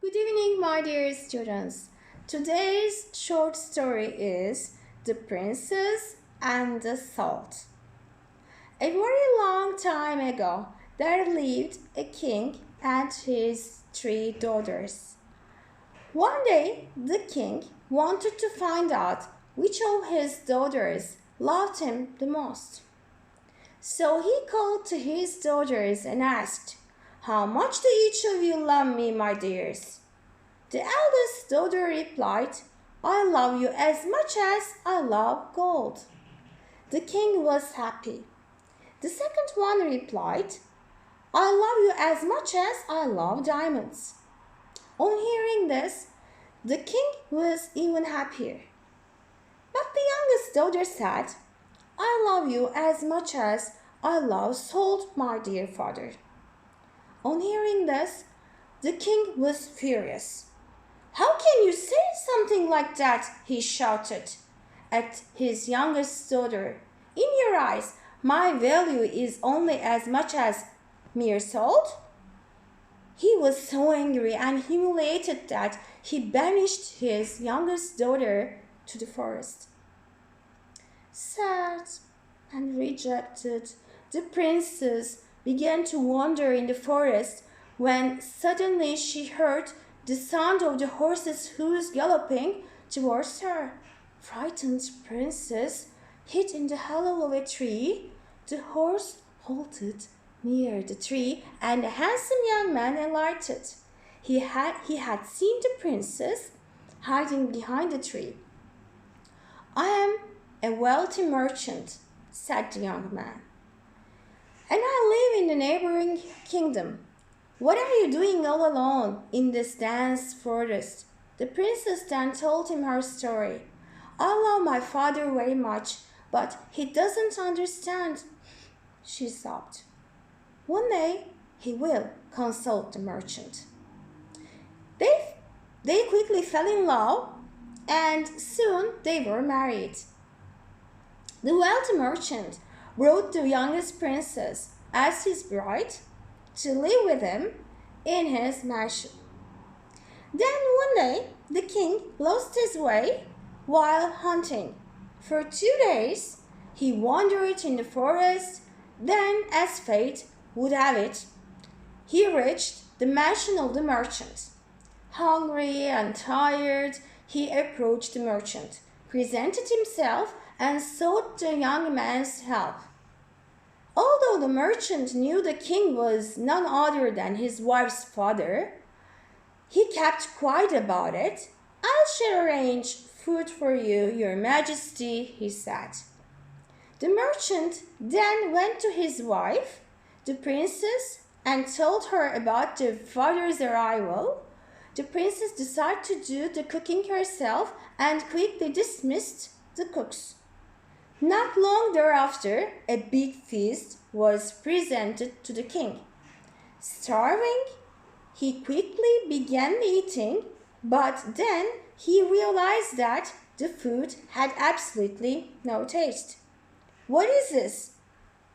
Good evening, my dear students. Today's short story is The Princess and the Salt. A very long time ago, there lived a king and his 3 daughters. One day, the king wanted to find out which of his daughters loved him the most. So he called to his daughters and asked, "How much do each of you love me, my dears?" The eldest daughter replied, "I love you as much as I love gold." The king was happy. The second one replied, "I love you as much as I love diamonds." On hearing this, the king was even happier. But the youngest daughter said, "I love you as much as I love salt, my dear father." On hearing this, the king was furious. "How can you say something like that?" he shouted at his youngest daughter. "In your eyes, my value is only as much as mere salt?" He was so angry and humiliated that he banished his youngest daughter to the forest. Sad and rejected, the princess began to wander in the forest when suddenly she heard the sound of the horse's hoofs galloping towards her. Frightened princess hid in the hollow of a tree. The horse halted near the tree and a handsome young man alighted. He had seen the princess hiding behind the tree. "I am a wealthy merchant," said the young man, "and I live in the neighboring kingdom. What are you doing all alone in this dense forest?" The princess then told him her story. "I love my father very much, but he doesn't understand," she sobbed. "One day he will," consoled the merchant. They quickly fell in love, and soon they were married. The wealthy merchant brought the youngest princess as his bride to live with him in his mansion. Then one day, the king lost his way while hunting. For 2 days, he wandered in the forest. Then, as fate would have it, he reached the mansion of the merchant. Hungry and tired, he approached the merchant, presented himself, and sought the young man's help. Although the merchant knew the king was none other than his wife's father, he kept quiet about it. "I shall arrange food for you, your majesty," he said. The merchant then went to his wife, the princess, and told her about the father's arrival. The princess decided to do the cooking herself and quickly dismissed the cooks. Not long thereafter, a big feast was presented to the king. Starving, he quickly began eating, but then he realized that the food had absolutely no taste. "What is this?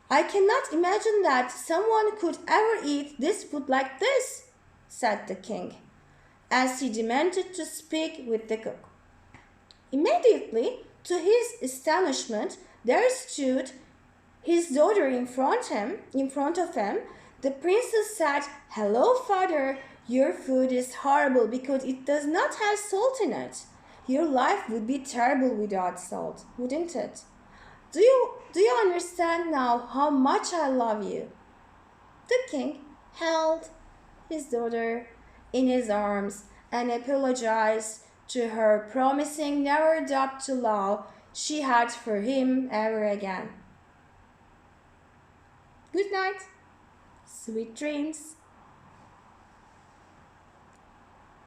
I cannot imagine that someone could ever eat this food like this," said the king, as he demanded to speak with the cook. Immediately, to his astonishment, there stood his daughter in front of him. The princess said, "Hello, father. Your food is horrible because it does not have salt in it. Your life would be terrible without salt, wouldn't it? Do you understand now how much I love you?" The king held his daughter in his arms and apologized to her, promising never doubt the love she had for him ever again. Good night. Sweet dreams.